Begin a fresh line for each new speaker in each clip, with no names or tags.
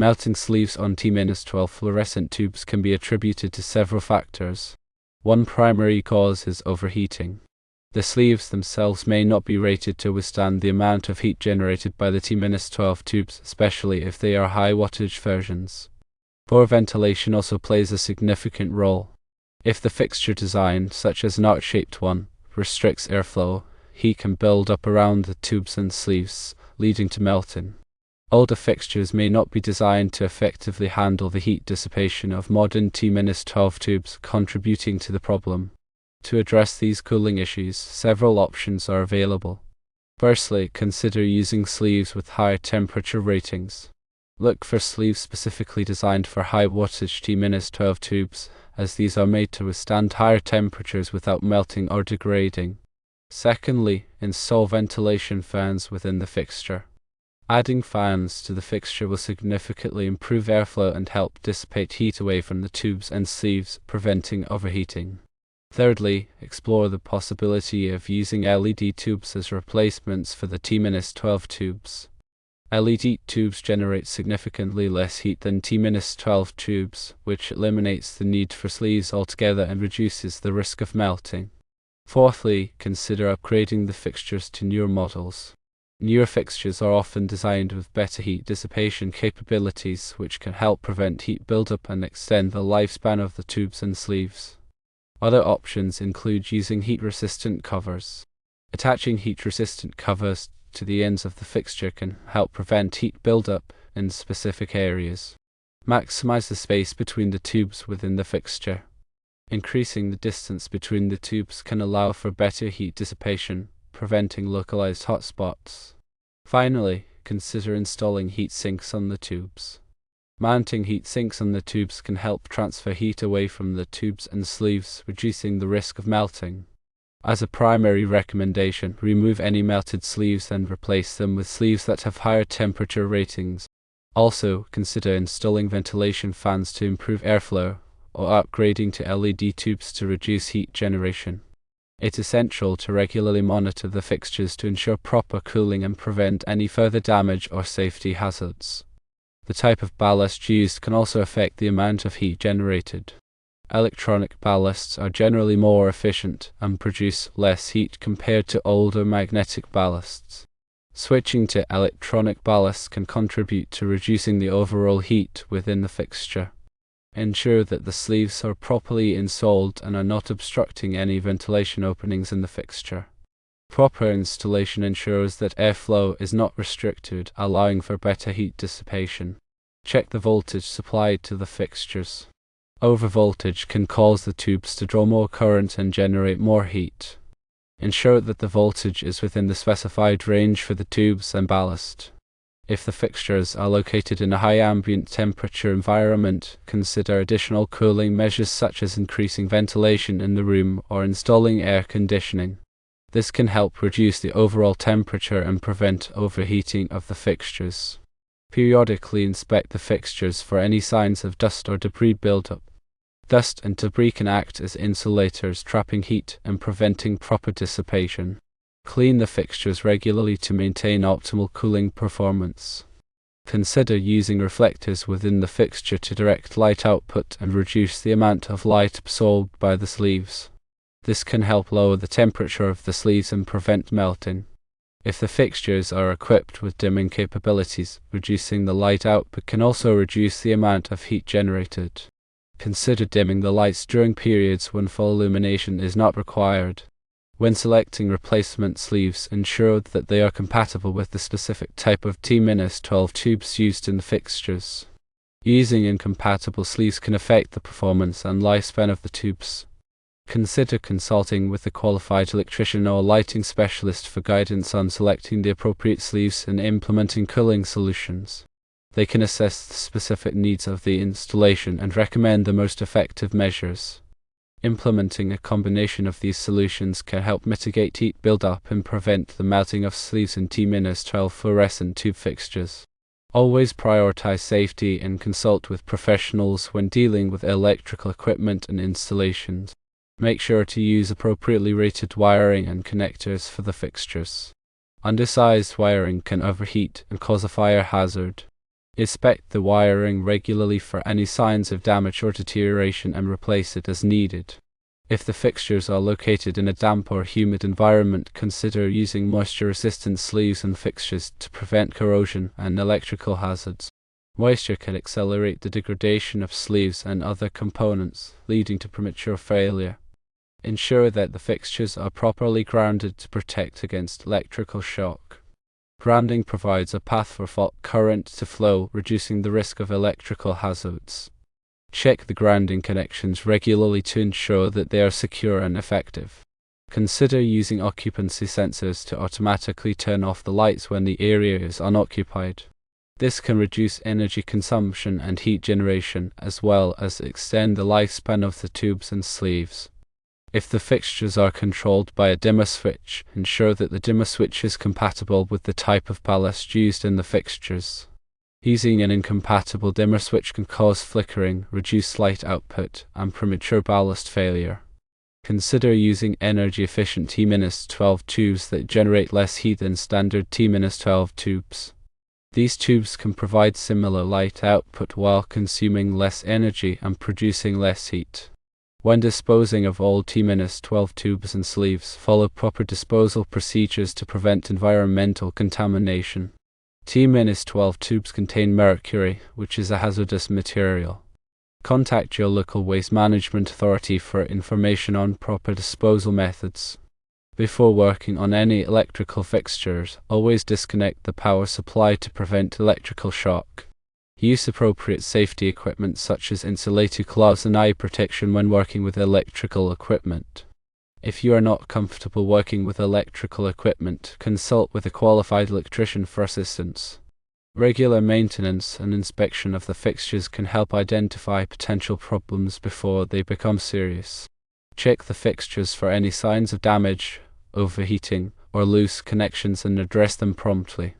Melting sleeves on T-12 fluorescent tubes can be attributed to several factors. One primary cause is overheating. The sleeves themselves may not be rated to withstand the amount of heat generated by the T-12 tubes, especially if they are high wattage versions. Poor ventilation also plays a significant role. If the fixture design, such as an arch-shaped one, restricts airflow, heat can build up around the tubes and sleeves, leading to melting. Older fixtures may not be designed to effectively handle the heat dissipation of modern T-12 tubes, contributing to the problem. To address these cooling issues, several options are available. Firstly, consider using sleeves with higher temperature ratings. Look for sleeves specifically designed for high wattage T-12 tubes, as these are made to withstand higher temperatures without melting or degrading. Secondly, install ventilation fans within the fixture. Adding fans to the fixture will significantly improve airflow and help dissipate heat away from the tubes and sleeves, preventing overheating. Thirdly, explore the possibility of using LED tubes as replacements for the T-12 tubes. LED tubes generate significantly less heat than T-12 tubes, which eliminates the need for sleeves altogether and reduces the risk of melting. Fourthly, consider upgrading the fixtures to newer models. Newer fixtures are often designed with better heat dissipation capabilities, which can help prevent heat buildup and extend the lifespan of the tubes and sleeves. Other options include using heat-resistant covers. Attaching heat-resistant covers to the ends of the fixture can help prevent heat buildup in specific areas. Maximize the space between the tubes within the fixture. Increasing the distance between the tubes can allow for better heat dissipation, preventing localized hotspots. Finally, consider installing heat sinks on the tubes. Mounting heat sinks on the tubes can help transfer heat away from the tubes and sleeves, reducing the risk of melting. As a primary recommendation, remove any melted sleeves and replace them with sleeves that have higher temperature ratings. Also, consider installing ventilation fans to improve airflow, or upgrading to LED tubes to reduce heat generation. It's essential to regularly monitor the fixtures to ensure proper cooling and prevent any further damage or safety hazards. The type of ballast used can also affect the amount of heat generated. Electronic ballasts are generally more efficient and produce less heat compared to older magnetic ballasts. Switching to electronic ballasts can contribute to reducing the overall heat within the fixture. Ensure that the sleeves are properly installed and are not obstructing any ventilation openings in the fixture. Proper installation ensures that airflow is not restricted, allowing for better heat dissipation. Check the voltage supplied to the fixtures. Overvoltage can cause the tubes to draw more current and generate more heat. Ensure that the voltage is within the specified range for the tubes and ballast. If the fixtures are located in a high ambient temperature environment, consider additional cooling measures such as increasing ventilation in the room or installing air conditioning. This can help reduce the overall temperature and prevent overheating of the fixtures. Periodically inspect the fixtures for any signs of dust or debris buildup. Dust and debris can act as insulators, trapping heat and preventing proper dissipation. Clean the fixtures regularly to maintain optimal cooling performance. Consider using reflectors within the fixture to direct light output and reduce the amount of light absorbed by the sleeves. This can help lower the temperature of the sleeves and prevent melting. If the fixtures are equipped with dimming capabilities, reducing the light output can also reduce the amount of heat generated. Consider dimming the lights during periods when full illumination is not required. When selecting replacement sleeves, ensure that they are compatible with the specific type of T-12 tubes used in the fixtures. Using incompatible sleeves can affect the performance and lifespan of the tubes. Consider consulting with a qualified electrician or lighting specialist for guidance on selecting the appropriate sleeves and implementing cooling solutions. They can assess the specific needs of the installation and recommend the most effective measures. Implementing a combination of these solutions can help mitigate heat buildup and prevent the melting of sleeves in T-12 fluorescent tube fixtures. Always prioritize safety and consult with professionals when dealing with electrical equipment and installations. Make sure to use appropriately rated wiring and connectors for the fixtures. Undersized wiring can overheat and cause a fire hazard. Inspect the wiring regularly for any signs of damage or deterioration and replace it as needed. If the fixtures are located in a damp or humid environment, consider using moisture-resistant sleeves and fixtures to prevent corrosion and electrical hazards. Moisture can accelerate the degradation of sleeves and other components, leading to premature failure. Ensure that the fixtures are properly grounded to protect against electrical shock. Grounding provides a path for fault current to flow, reducing the risk of electrical hazards. Check the grounding connections regularly to ensure that they are secure and effective. Consider using occupancy sensors to automatically turn off the lights when the area is unoccupied. This can reduce energy consumption and heat generation, as well as extend the lifespan of the tubes and sleeves. If the fixtures are controlled by a dimmer switch, ensure that the dimmer switch is compatible with the type of ballast used in the fixtures. Using an incompatible dimmer switch can cause flickering, reduce light output, and premature ballast failure. Consider using energy-efficient T-12 tubes that generate less heat than standard T-12 tubes. These tubes can provide similar light output while consuming less energy and producing less heat. When disposing of all T-12 tubes and sleeves, follow proper disposal procedures to prevent environmental contamination. T-12 tubes contain mercury, which is a hazardous material. Contact your local waste management authority for information on proper disposal methods. Before working on any electrical fixtures, always disconnect the power supply to prevent electrical shock. Use appropriate safety equipment such as insulated gloves and eye protection when working with electrical equipment. If you are not comfortable working with electrical equipment, consult with a qualified electrician for assistance. Regular maintenance and inspection of the fixtures can help identify potential problems before they become serious. Check the fixtures for any signs of damage, overheating, or loose connections and address them promptly.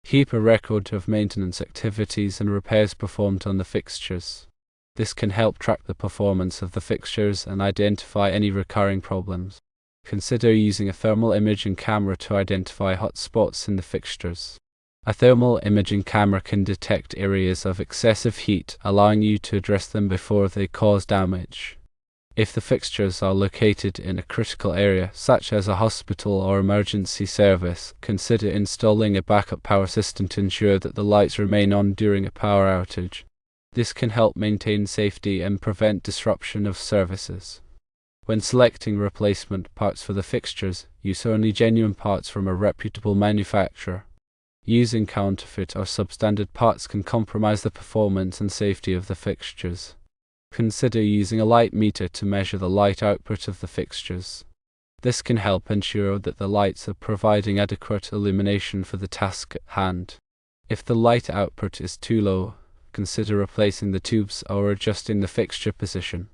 Keep a record of maintenance activities and repairs performed on the fixtures. This can help track the performance of the fixtures and identify any recurring problems. Consider using a thermal imaging camera to identify hot spots in the fixtures. A thermal imaging camera can detect areas of excessive heat, allowing you to address them before they cause damage. If the fixtures are located in a critical area, such as a hospital or emergency service, consider installing a backup power system to ensure that the lights remain on during a power outage. This can help maintain safety and prevent disruption of services. When selecting replacement parts for the fixtures, use only genuine parts from a reputable manufacturer. Using counterfeit or substandard parts can compromise the performance and safety of the fixtures. Consider using a light meter to measure the light output of the fixtures. This can help ensure that the lights are providing adequate illumination for the task at hand. If the light output is too low, consider replacing the tubes or adjusting the fixture position.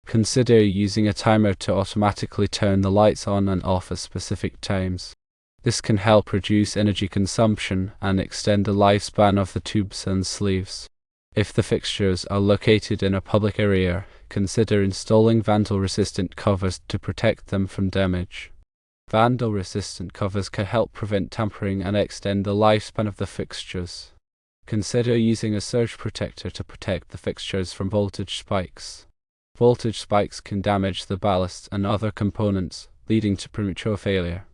Consider using a timer to automatically turn the lights on and off at specific times. This can help reduce energy consumption and extend the lifespan of the tubes and sleeves. If the fixtures are located in a public area, consider installing vandal-resistant covers to protect them from damage. Vandal-resistant covers can help prevent tampering and extend the lifespan of the fixtures. Consider using a surge protector to protect the fixtures from voltage spikes. Voltage spikes can damage the ballast and other components, leading to premature failure.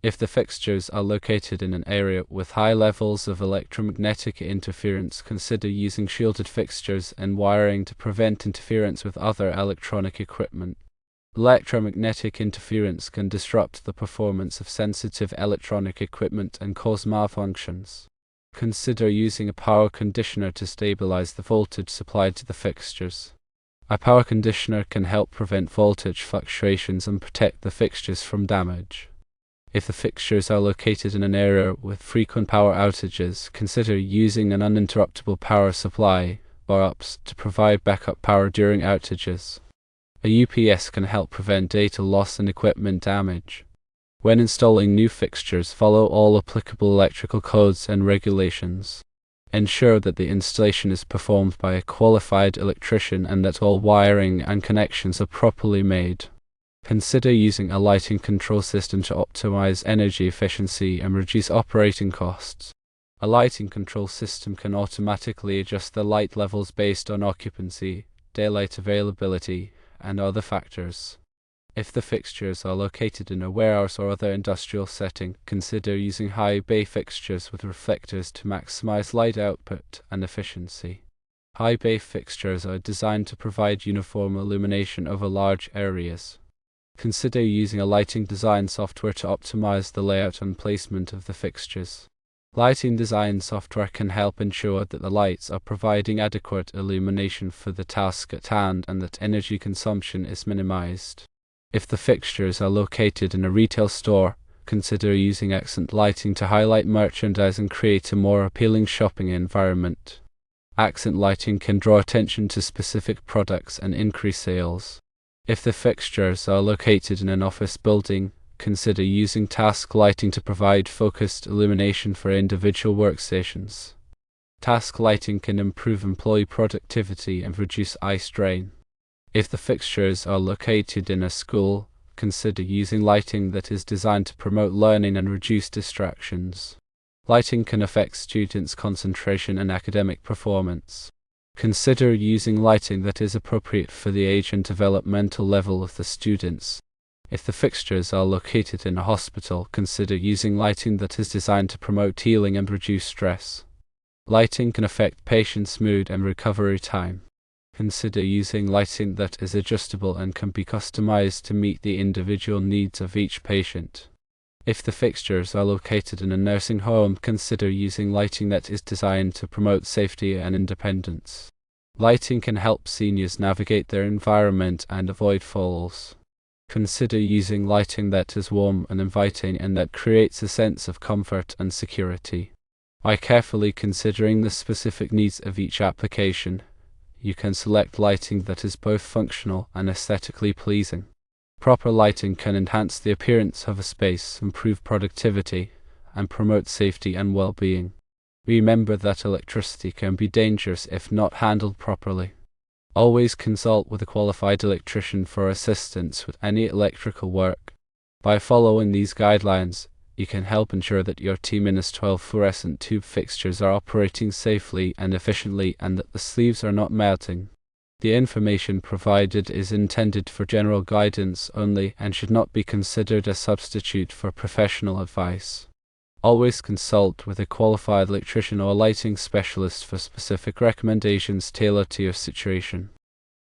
If the fixtures are located in an area with high levels of electromagnetic interference, consider using shielded fixtures and wiring to prevent interference with other electronic equipment. Electromagnetic interference can disrupt the performance of sensitive electronic equipment and cause malfunctions. Consider using a power conditioner to stabilize the voltage supplied to the fixtures. A power conditioner can help prevent voltage fluctuations and protect the fixtures from damage. If the fixtures are located in an area with frequent power outages, consider using an uninterruptible power supply, power-ups, to provide backup power during outages. A UPS can help prevent data loss and equipment damage. When installing new fixtures, follow all applicable electrical codes and regulations. Ensure that the installation is performed by a qualified electrician and that all wiring and connections are properly made. Consider using a lighting control system to optimize energy efficiency and reduce operating costs. A lighting control system can automatically adjust the light levels based on occupancy, daylight availability, and other factors. If the fixtures are located in a warehouse or other industrial setting, consider using high bay fixtures with reflectors to maximize light output and efficiency. High bay fixtures are designed to provide uniform illumination over large areas. Consider using a lighting design software to optimize the layout and placement of the fixtures. Lighting design software can help ensure that the lights are providing adequate illumination for the task at hand and that energy consumption is minimized. If the fixtures are located in a retail store, consider using accent lighting to highlight merchandise and create a more appealing shopping environment. Accent lighting can draw attention to specific products and increase sales. If the fixtures are located in an office building, consider using task lighting to provide focused illumination for individual workstations. Task lighting can improve employee productivity and reduce eye strain. If the fixtures are located in a school, consider using lighting that is designed to promote learning and reduce distractions. Lighting can affect students' concentration and academic performance. Consider using lighting that is appropriate for the age and developmental level of the students. If the fixtures are located in a hospital, consider using lighting that is designed to promote healing and reduce stress. Lighting can affect patients' mood and recovery time. Consider using lighting that is adjustable and can be customized to meet the individual needs of each patient. If the fixtures are located in a nursing home, consider using lighting that is designed to promote safety and independence. Lighting can help seniors navigate their environment and avoid falls. Consider using lighting that is warm and inviting and that creates a sense of comfort and security. By carefully considering the specific needs of each application, you can select lighting that is both functional and aesthetically pleasing. Proper lighting can enhance the appearance of a space, improve productivity, and promote safety and well-being. Remember that electricity can be dangerous if not handled properly. Always consult with a qualified electrician for assistance with any electrical work. By following these guidelines, you can help ensure that your T-12 fluorescent tube fixtures are operating safely and efficiently and that the sleeves are not melting. The information provided is intended for general guidance only and should not be considered a substitute for professional advice. Always consult with a qualified electrician or lighting specialist for specific recommendations tailored to your situation.